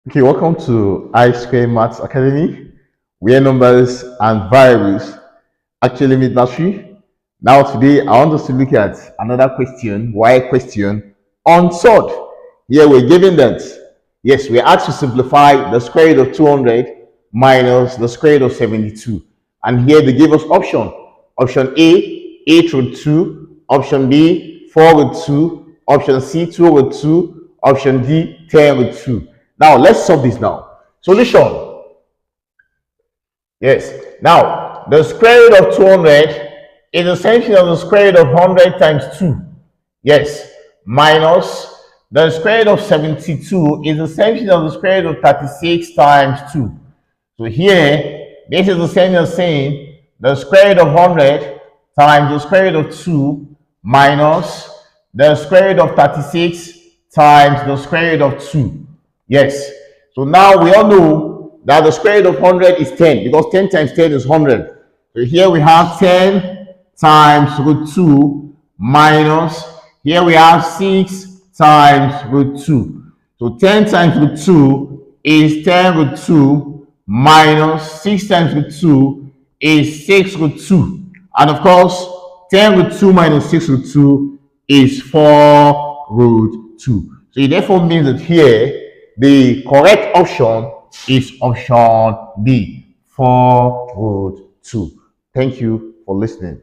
Okay, welcome to I Square Maths Academy, where numbers and variables actually meet mastery. Now, today I want us to look at another question, WAEC question on surd. Here we're given that, yes, we're asked to simplify the square root of 200 minus the square root of 72. And here they give us option A, 8 root 2, option B, 4 root 2, option C, 2 root 2, option D, 10 root 2. Now, let's solve this now. Solution. Yes. Now, the square root of 200 is essentially the square root of 100 times 2. Yes. Minus the square root of 72 is essentially the square root of 36 times 2. So here, this is essentially saying the square root of 100 times the square root of 2 minus the square root of 36 times the square root of 2. Yes. So now we all know that the square root of 100 is 10 because 10 times 10 is 100. So here we have 10 times root 2 minus, here we have 6 times root 2. So 10 times root 2 is 10 root 2 minus 6 times root 2 is 6 root 2. And of course, 10 root 2 minus 6 root 2 is 4 root 2. So it therefore means that here, the correct option is option B, 4 root 2. Thank you for listening.